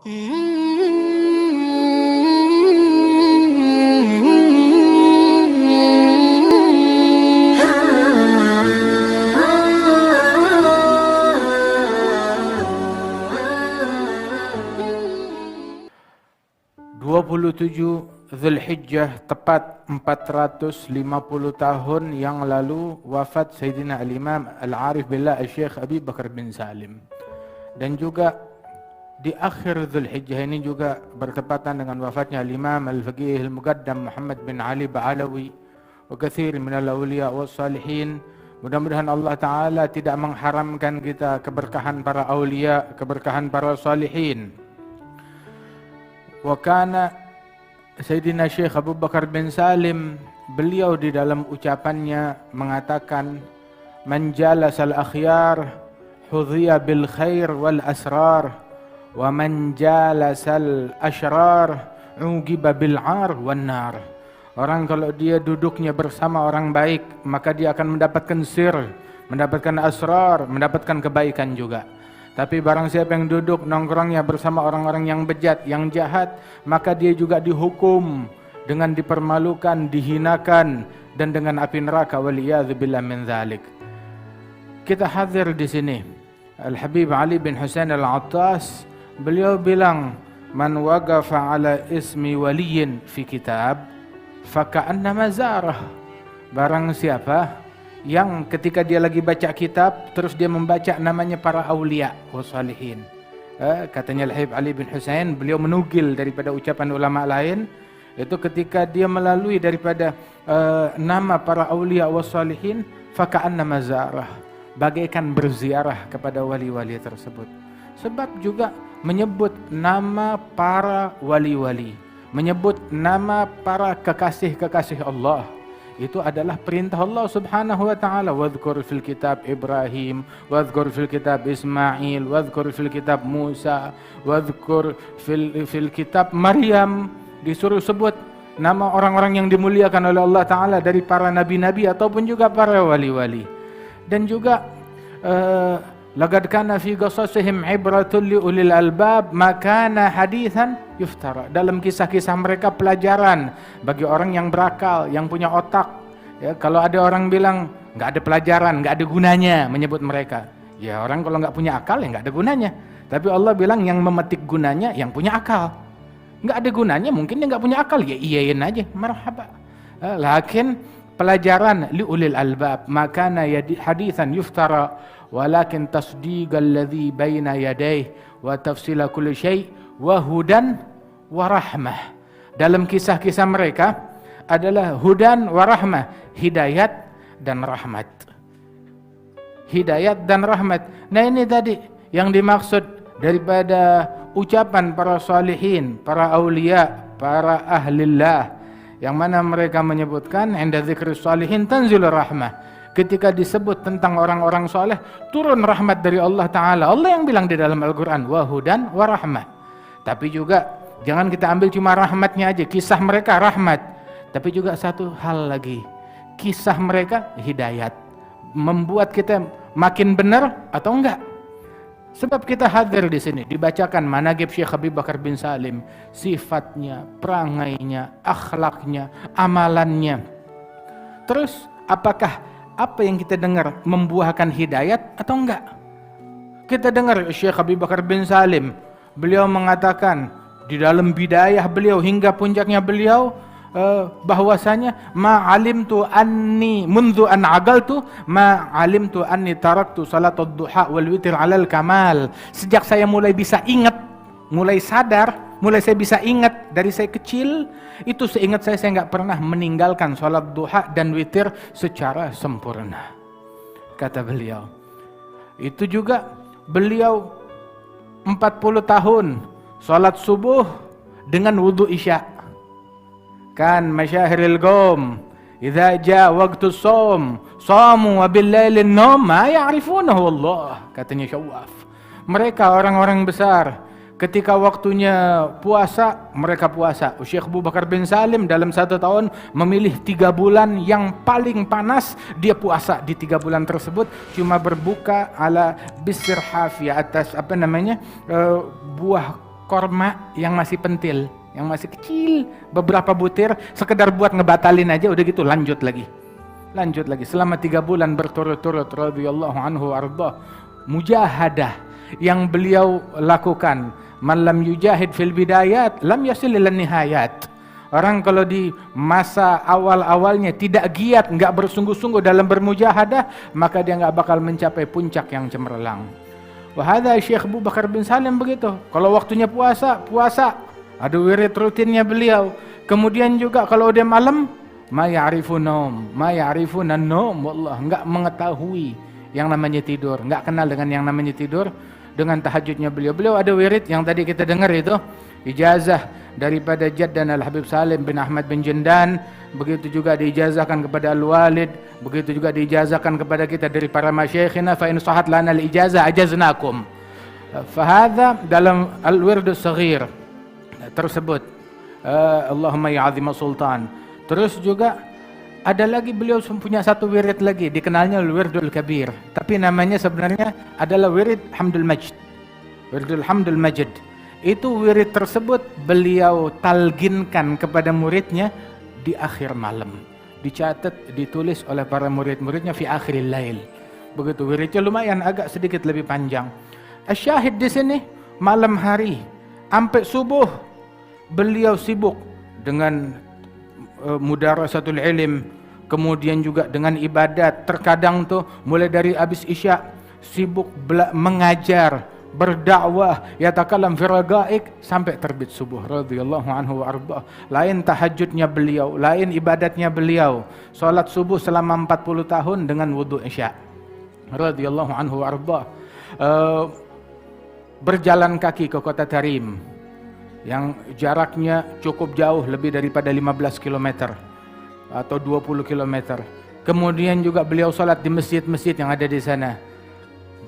Dua puluh tujuh Zulhijjah, tepat 450 tahun yang lalu wafat Sayyidina Al-Imam Al-Arif Billah Al-Syekh Abi Bakar bin Salim. Dan juga di akhir Zulhijjah ini juga bertepatan dengan wafatnya Al-Imam Al-Faqih Al-Muqaddam Muhammad bin Ali Ba'alawi wa katsir minal awliya was salihin. Mudah-mudahan Allah Ta'ala tidak mengharamkan kita keberkahan para awliya, keberkahan para salihin. Wa kana Sayyidina Syekh Abu Bakar bin Salim, beliau di dalam ucapannya mengatakan, man jalasal akhyar hudhiya bil khair wal asrar wa man jalasal ashrar ugiba bil ar wan nar. Orang kalau dia duduknya bersama orang baik, maka dia akan mendapatkan sir, mendapatkan asrar, mendapatkan kebaikan juga. Tapi barang siapa yang duduk nongkrongnya bersama orang-orang yang bejat, yang jahat, maka dia juga dihukum dengan dipermalukan, dihinakan, dan dengan api neraka. Waliyadzubillah min dzalik. Kita hadir di sini. Al-Habib Ali bin Husain Al-Attas, beliau bilang, man waqafa ala ismi waliyin fi kitab faka'annama zarah. Barang siapa yang ketika dia lagi baca kitab terus dia membaca namanya para aulia wa salihin. Katanya Al-Habib Ali bin Husain, beliau menukil daripada ucapan ulama lain, itu ketika dia melalui daripada nama para aulia wa salihin, faka'annama zarah, bagaikan berziarah kepada wali-wali tersebut. Sebab juga menyebut nama para wali-wali, menyebut nama para kekasih-kekasih Allah, itu adalah perintah Allah Subhanahu wa taala. Wadhkur fil kitab Ibrahim, wadhkur fil kitab Ismail, wadhkur fil kitab Musa, wadhkur fil kitab Maryam. Disuruh sebut nama orang-orang yang dimuliakan oleh Allah taala dari para nabi-nabi ataupun juga para wali-wali. Dan juga laqad kana fi qasasihim ibratun li ulil albab ma kana haditsan yuftara. Dalam kisah-kisah mereka pelajaran bagi orang yang berakal, yang punya otak. Ya, kalau ada orang bilang nggak ada pelajaran, nggak ada gunanya menyebut mereka, ya orang kalau nggak punya akal ya nggak ada gunanya. Tapi Allah bilang yang memetik gunanya yang punya akal. Nggak ada gunanya mungkin dia nggak punya akal, ya iyain aja, marhaba. Lakin pelajaran li ulil albab makana haditsan yuftara walakin tasdiqal ladzi baina yadayhi wa tafsila kulli syai' wa hudan wa rahmah. Dalam kisah-kisah mereka adalah hudan wa rahmah, hidayat dan rahmat. Hidayat dan rahmat. Nah ini tadi yang dimaksud daripada ucapan para salihin, para aulia, para ahlillah, yang mana mereka menyebutkan inda dzikris salihin tanzilur rahmah. Ketika disebut tentang orang-orang soleh, turun rahmat dari Allah Ta'ala. Allah yang bilang di dalam Al-Quran, wahudan wa rahmah. Tapi juga jangan kita ambil cuma rahmatnya aja, kisah mereka rahmat. Tapi juga satu hal lagi, kisah mereka hidayat, membuat kita makin benar atau enggak. Sebab kita hadir di sini, dibacakan manaqib Syekh Abi Bakar bin Salim, sifatnya, perangainya, akhlaknya, amalannya. Terus apakah apa yang kita dengar membuahkan hidayat atau enggak? Kita dengar Syekh Abi Bakar bin Salim, beliau mengatakan di dalam bidayah beliau hingga puncaknya beliau, bahwasanya ma alimtu anni mundu an agaltu ma alimtu anni taraktu salatud duha wal witir alal kamal. Sejak saya mulai bisa ingat, mulai sadar, mulai saya bisa ingat dari saya kecil, itu seingat saya nggak pernah meninggalkan sholat duha dan witir secara sempurna. Kata beliau. Itu juga beliau 40 tahun sholat subuh dengan wudu isya. Kan masyahiril qawm idza jaa waqtus shaum shamu wa bil lailin naum ma ya'rifunahu Allah. Katanya Syawaf. Mereka orang-orang besar, ketika waktunya puasa, mereka puasa. Syekh Abu Bakar bin Salim dalam 1 tahun memilih 3 bulan yang paling panas, dia puasa di 3 bulan tersebut, cuma berbuka ala bisir hafiyah, atas buah korma yang masih pentil, yang masih kecil, beberapa butir, sekedar buat ngebatalin aja, udah gitu lanjut lagi selama 3 bulan berturut-turut radhiyallahu anhu arda. Mujahadah yang beliau lakukan, man lam yujahid fil bidayat lam yasil ila nihayat. Orang kalau di masa awal-awalnya tidak giat, enggak bersungguh-sungguh dalam bermujahadah, maka dia enggak bakal mencapai puncak yang cemerlang. Wahada Syekh Abu Bakar bin Salim begitu. Kalau waktunya puasa, ada wirid rutinnya beliau. Kemudian juga kalau udah malam, ma ya'rifuna naum, wallah, enggak mengetahui yang namanya tidur, enggak kenal dengan yang namanya tidur. Dengan tahajudnya beliau ada wirid yang tadi kita dengar itu, ijazah daripada Jaddan Al-Habib Salim bin Ahmad bin Jendan, begitu juga diijazahkan kepada Al-Walid, begitu juga diijazahkan kepada kita dari para masyayikhina, fa in sahat lana al-ijazah ajaznakum. Fahadha dalam Al-Wirdu Saghir tersebut, Allahumma ya azim sultan. Terus juga ada lagi beliau punya satu wirid lagi, dikenalnya Al-Wirdul Kabir, tapi namanya sebenarnya adalah Wirid Hamdul Majd. Wirdul Hamdul Majd. Itu wirid tersebut beliau talginkan kepada muridnya di akhir malam. Dicatat, ditulis oleh para murid-muridnya fi akhiril lail. Begitu wiridnya lumayan agak sedikit lebih panjang. Asyahid di sini malam hari sampai subuh beliau sibuk dengan mudarasatul ilm, kemudian juga dengan ibadat. Terkadang tuh mulai dari habis isya sibuk mengajar, berdakwah, yatakalam fi ragaik sampai terbit subuh radhiyallahu anhu wa arda. Lain tahajudnya beliau, lain ibadatnya beliau. Salat subuh selama 40 tahun dengan wudu isya radhiyallahu anhu wa arda. Berjalan kaki ke kota Tarim yang jaraknya cukup jauh, lebih daripada 15 km atau 20 km. Kemudian juga beliau salat di masjid-masjid yang ada di sana,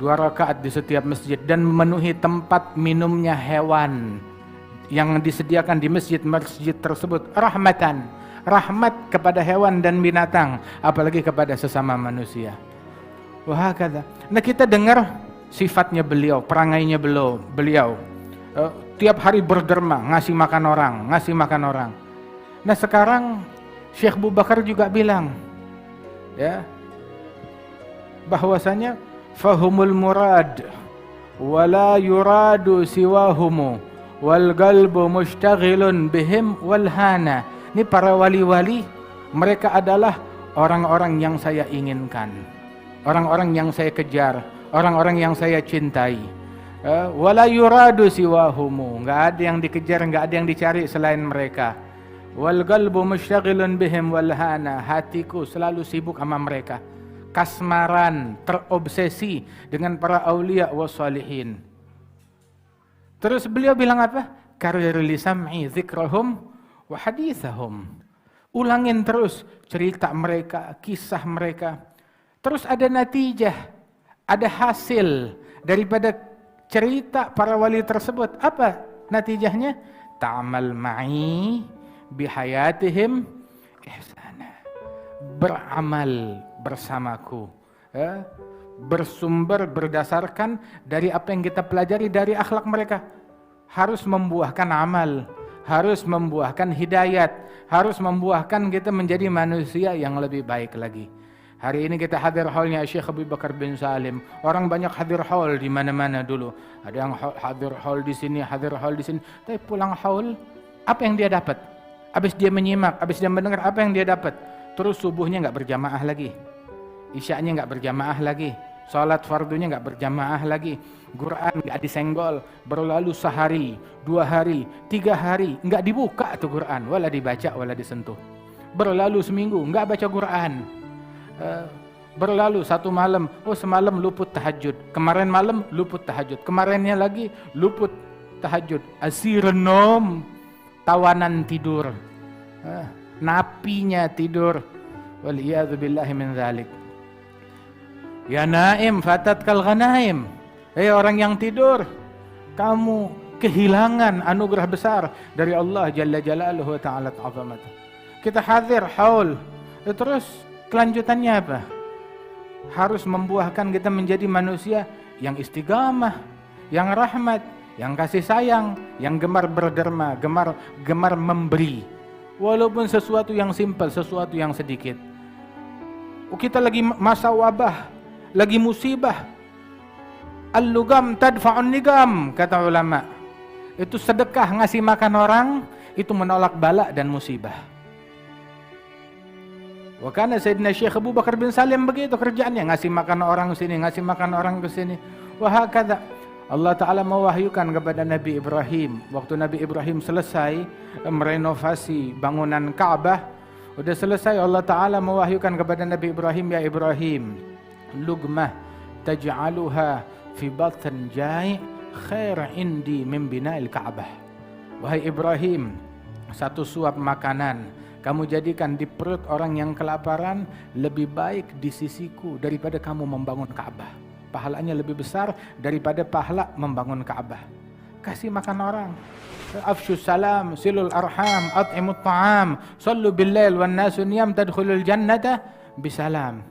2 rakaat di setiap masjid, dan memenuhi tempat minumnya hewan yang disediakan di masjid-masjid tersebut, rahmat kepada hewan dan binatang, apalagi kepada sesama manusia. Wahakadha. Nah, kita dengar sifatnya beliau, perangainya beliau. Tiap hari berderma, ngasih makan orang. Nah, sekarang Syekh Abu Bakar juga bilang, ya, bahwasanya fahumul murad wala yuradu siwahumu wal qalbu mushtaghilun bihim wal hana. Ini para wali-wali, mereka adalah orang-orang yang saya inginkan, orang-orang yang saya kejar, orang-orang yang saya cintai. Wala yuradu siwahumu, enggak ada yang dikejar, enggak ada yang dicari selain mereka. Wal qalbu mushtaghilun bihim wal hana, hatiku selalu sibuk sama mereka. Kasmaran, terobsesi dengan para aulia wassalihin. Terus beliau bilang apa? Karir li sam'i dzikrahum wa hadithahum. Ulangin terus cerita mereka, kisah mereka. Terus ada natijah, ada hasil daripada cerita para wali tersebut. Apa natijahnya? Ta'amal ma'i bihayatihim ihsana. Beramal bersamaku, bersumber berdasarkan dari apa yang kita pelajari dari akhlak mereka. Harus membuahkan amal, harus membuahkan hidayat, harus membuahkan kita menjadi manusia yang lebih baik lagi. Hari ini kita hadir haulnya Syekh Abu Bakar bin Salim. Orang banyak hadir haul di mana-mana dulu. Ada yang hadir haul di sini, hadir haul di sini. Tapi pulang haul, apa yang dia dapat? Habis dia menyimak, habis dia mendengar, apa yang dia dapat? Terus subuhnya enggak berjamaah lagi. Isya'nya enggak berjamaah lagi. Salat fardunya enggak berjamaah lagi. Quran enggak disenggol. Berlalu sehari, 2 hari, 3 hari, enggak dibuka tuh Quran, wala dibaca, wala disentuh. Berlalu seminggu enggak baca Quran. Berlalu 1 malam, semalam luput tahajud, kemarin malam luput tahajud, kemarinnya lagi luput tahajud. Asirenom, tawanan tidur, napinya tidur. Waliyadzubillahi min dzalik. Ya naim fatatkal ghanaim. Orang yang tidur, kamu kehilangan anugerah besar dari Allah Jalla Jalaluhu wa Ta'ala Azamatuh. Kita hadir haul, terus kelanjutannya apa? Harus membuahkan kita menjadi manusia yang istiqamah, yang rahmat, yang kasih sayang, yang gemar berderma, gemar memberi. Walaupun sesuatu yang simpel, sesuatu yang sedikit. Kita lagi masa wabah, lagi musibah. Al-lugam tadfa'un nigam, kata ulama. Itu sedekah ngasih makan orang, itu menolak bala dan musibah. Wakana Sayyidina Syekh Abu Bakar bin Salim begitu kerjaannya, ngasih makan orang sini, ngasih makan orang ke sini. Wahakadha. Allah Ta'ala mewahyukan kepada Nabi Ibrahim. Waktu Nabi Ibrahim selesai merenovasi bangunan Ka'bah, udah selesai, Allah Ta'ala mewahyukan kepada Nabi Ibrahim, ya Ibrahim, lugmah taj'aluha fi batn jai' khair indi min bina'il Ka'bah. Wahai Ibrahim, satu suap makanan kamu jadikan di perut orang yang kelaparan lebih baik di sisiku daripada kamu membangun Ka'bah. Pahalanya lebih besar daripada pahala membangun Ka'bah. Kasih makan orang. Afshu salam, silul arham, at'imut ta'am, sallu billail wan nasu niyam tadkhulul jannata bisalam.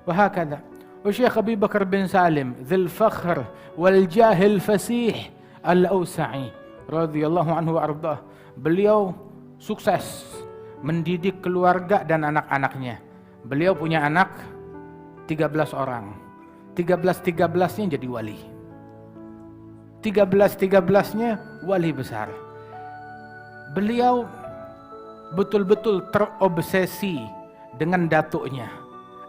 Wahakadha. Syekh Abu Bakar bin Salim, dzul fakhr wal jahil fasih al-Ausa'i radhiyallahu anhu wa ardhah. Beliau sukses mendidik keluarga dan anak-anaknya. Beliau punya anak 13 orang. 13-13-nya jadi wali. 13-13-nya wali besar. Beliau betul-betul terobsesi dengan datuknya,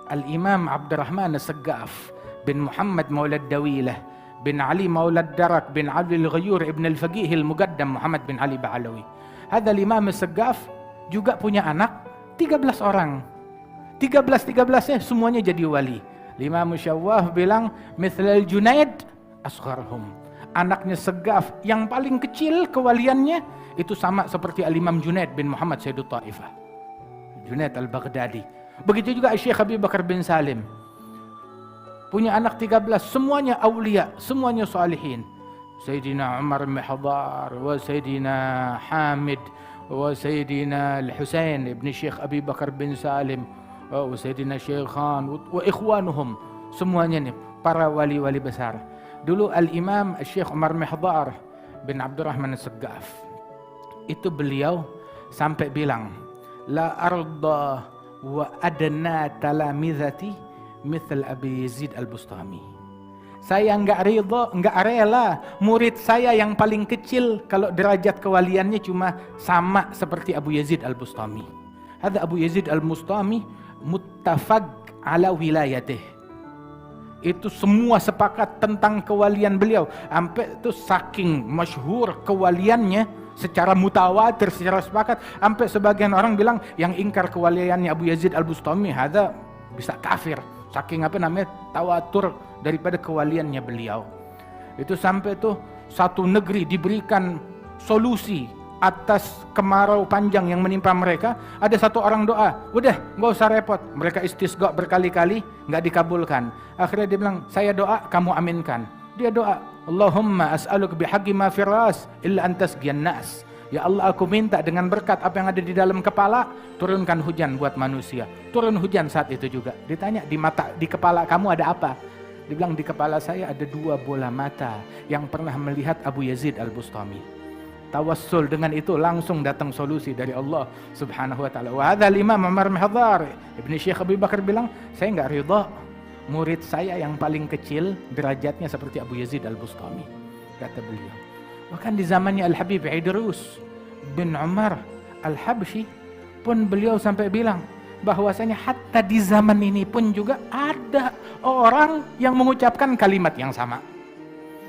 Al-Imam Abdurrahman As-Saggaf bin Muhammad Maulad Dawilah bin Ali Maulad Darak bin Abdul Ghayur ibn Al-Faqih Al-Muqaddam Muhammad bin Ali Ba'alawi. Hadha Al-Imam As-Saggaf juga punya anak 13 orang. 13-13-nya semuanya jadi wali. Imam Syawwah bilang mithlal Junaid asgharhum. Anaknya Saggaf yang paling kecil kewaliannya itu sama seperti Al-Imam Junaid bin Muhammad Sayyidut Taifah, Junaid Al-Baghdadi. Begitu juga Syekh Abu Bakar bin Salim. Punya anak 13, semuanya aulia, semuanya salihin. Sayyidina Umar Mihdar wa Sayyidina Hamid wa Sayyidina Al-Husain ibn Syekh Abu Bakar bin Salim. Sayyidina Syekhan wa ikhwanuhum, semuanya nih para wali-wali besar. Dulu Al-Imam Syekh Umar Mihdar bin Abdurrahman As-Saggaf, itu beliau sampai bilang, la arda wa adna talamizati mithl Abi Yazid Al-Bustami. Saya enggak rela murid saya yang paling kecil kalau derajat kewaliannya cuma sama seperti Abu Yazid Al-Bustami. Hadza Abu Yazid Al-Bustami muttafaq ala wilayatih. Itu semua sepakat tentang kewalian beliau. Sampai itu saking masyhur kewaliannya secara mutawatir, secara sepakat, sampai sebagian orang bilang yang ingkar kewaliannya Abu Yazid Al-Bustami hadza bisa kafir. Saking tawatur daripada kewaliannya beliau. Itu sampai itu satu negeri diberikan solusi atas kemarau panjang yang menimpa mereka. Ada satu orang doa, udah gak usah repot. Mereka istisqa berkali-kali, gak dikabulkan. Akhirnya dia bilang, saya doa, kamu aminkan. Dia doa, Allahumma as'aluk bihaqqi ma firas illa antas gian nas. Ya Allah, aku minta dengan berkat apa yang ada di dalam kepala, turunkan hujan buat manusia. Turun hujan saat itu juga. Ditanya, di kepala kamu ada apa? Dia bilang, di kepala saya ada 2 bola mata yang pernah melihat Abu Yazid Al-Bustami. Tawassul dengan itu langsung datang solusi dari Allah Subhanahu wa taala. Wa hadzal Imam Umar Mihdar Ibn Syekh Abu Bakar bilang, saya enggak ridha murid saya yang paling kecil derajatnya seperti Abu Yazid Al-Bustami, kata beliau. Bahkan di zamannya Al-Habib Idrus bin Umar Al-Habsyi pun beliau sampai bilang bahwasanya hatta di zaman ini pun juga ada orang yang mengucapkan kalimat yang sama.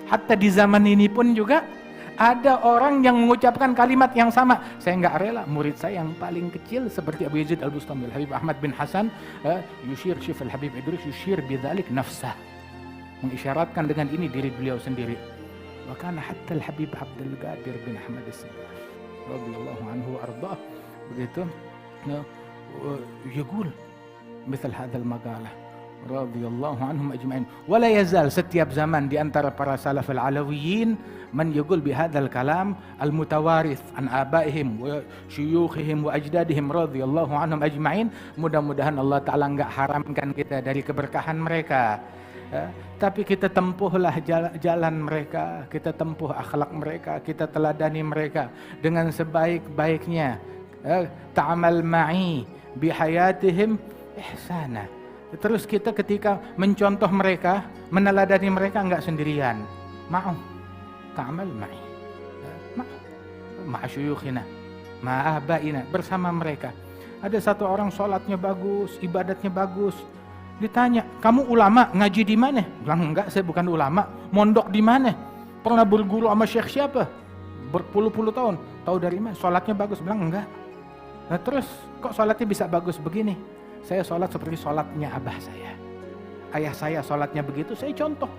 Hatta di zaman ini pun juga ada orang yang mengucapkan kalimat yang sama. Saya enggak rela murid saya yang paling kecil seperti Abu Yazid Al-Bustami. Al-Habib Ahmad bin Hasan yushir, Syekh Al-Habib Idrus yushir bidzalik nafsah, mengisyaratkan dengan ini diri beliau sendiri. Bahkan hatta Al-Habib Abdul Qadir bin Ahmad As-Saggaf radhiyallahu anhu ardah begitu yaqul misal hadzal maqalah radhiyallahu anhum ajma'in. Wala yazal, setiap zaman di antara para salaf al-alawiyyin man yaqul bihadzal kalam al-mutawarith an abaihim wa syuyukhihim wa ajdadihim radhiyallahu anhum ajma'in. Mudah-mudahan Allah taala enggak haramkan kita dari keberkahan mereka Tapi kita tempuhlah jalan mereka, kita tempuh akhlak mereka, kita teladani mereka dengan sebaik-baiknya. Ta'amal ma'i bihayatihim ihsana. Terus kita ketika mencontoh mereka, meneladani mereka enggak sendirian. Ta'amal ma'i. Ma'asyuyukhina, ma'abaina, bersama mereka. Ada satu orang sholatnya bagus, ibadatnya bagus. Ditanya, kamu ulama, ngaji di mana? Bilang, enggak, saya bukan ulama. Mondok di mana? Pernah berguru sama syekh siapa? Berpuluh-puluh tahun. Tahu dari mana? Sholatnya bagus. Bilang, enggak. Nah terus, kok sholatnya bisa bagus begini? Saya sholat seperti sholatnya abah saya. Ayah saya sholatnya begitu, saya contoh.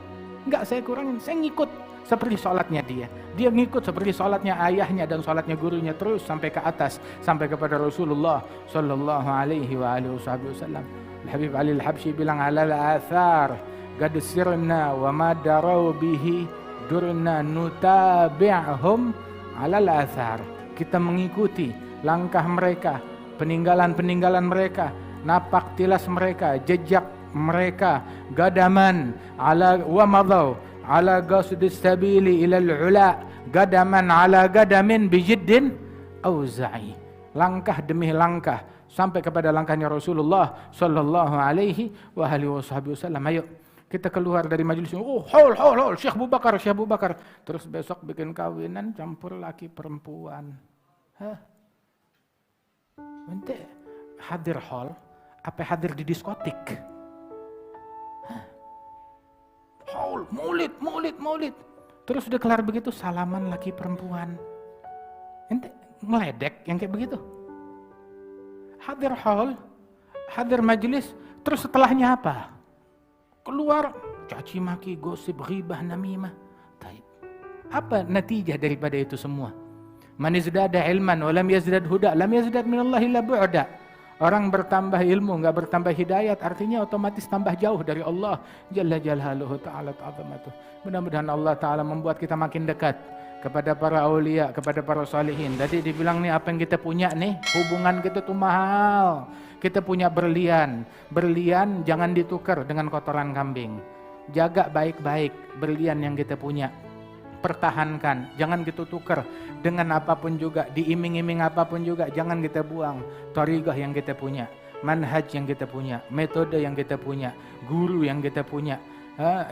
Enggak, saya kurangin, saya ngikut seperti sholatnya dia. Dia ngikut seperti sholatnya ayahnya dan sholatnya gurunya, terus sampai ke atas, sampai kepada Rasulullah sallallahu alaihi wasallam. Habib Ali Al-Habsyi bilang, alal athar qad sirna wa ma darau bihi durna nutabi'hum alal athar. Kita mengikuti langkah mereka, peninggalan-peninggalan mereka, napak tilas mereka, jejak mereka, gadaman ala wa madau ala qasdis sabili ila al-ula, gadaman ala gadamin bijiddin auza'i. Langkah demi langkah sampai kepada langkahnya Rasulullah sallallahu alaihi wasallam. Ayo kita keluar dari majelis ini. Oh, haul Syekh Abu Bakar. Terus besok bikin kawinan campur laki perempuan. Ente hadir hall apa hadir di diskotik? Haul, maulid. Terus udah kelar begitu salaman laki perempuan. Ente ngeledek yang kayak begitu. Hadir haul, hadir majelis, terus setelahnya apa? Keluar caci maki, gosip, ghibah, namimah. Taib. Apa natijah daripada itu semua? Man izdada ilman wa lam yazdad huda, lam yazdad minallahi illa bu'da. Orang bertambah ilmu, enggak bertambah hidayat, artinya otomatis tambah jauh dari Allah Jalla Jalaluhu Ta'ala Ta'zamatuh. Mudah-mudahan Allah Ta'ala membuat kita makin dekat kepada para aulia, kepada para salihin. Tadi dibilang nih, apa yang kita punya nih, hubungan kita tuh mahal. Kita punya berlian. Berlian jangan ditukar dengan kotoran kambing. Jaga baik-baik berlian yang kita punya. Pertahankan, jangan kita tukar dengan apapun juga, diiming-iming apapun juga, jangan kita buang. Thariqah yang kita punya, manhaj yang kita punya, metode yang kita punya, guru yang kita punya.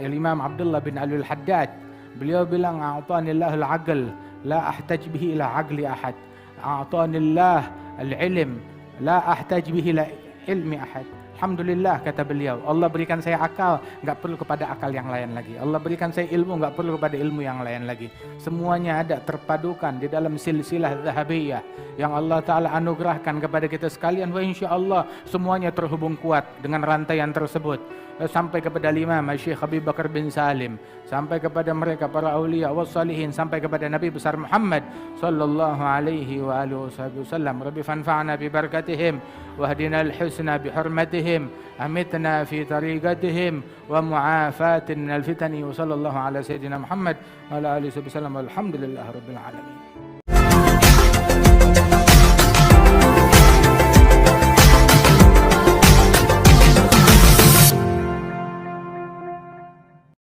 Imam Abdullah bin Ali Al-Haddad, beliau bilang, a'tanillahul aql, la ahtaj bihi ila aqli ahad. A'tanillah al-ilm, la ahtaj bihi ila ilmi ahad. Alhamdulillah, kata beliau, Allah berikan saya akal, enggak perlu kepada akal yang lain lagi. Allah berikan saya ilmu, enggak perlu kepada ilmu yang lain lagi. Semuanya ada terpadukan di dalam silsilah zahabiyah yang Allah Ta'ala anugerahkan kepada kita sekalian. Wa insyaallah semuanya terhubung kuat dengan rantaian tersebut sampai kepada Imam Syekh Abu Bakar bin Salim, sampai kepada mereka para aulia wassalihin, sampai kepada Nabi besar Muhammad sallallahu alaihi wa alihi wasallam. Rabbi fanfa'na bi barakatihim wahdina al-husna bi hurmatihim, amitna fi tariqatihim wa mu'afatin minal fitani. Wa sallallahu ala sayyidina Muhammad wa ala alihi wasallam. Walhamdulillahirabbil alamin.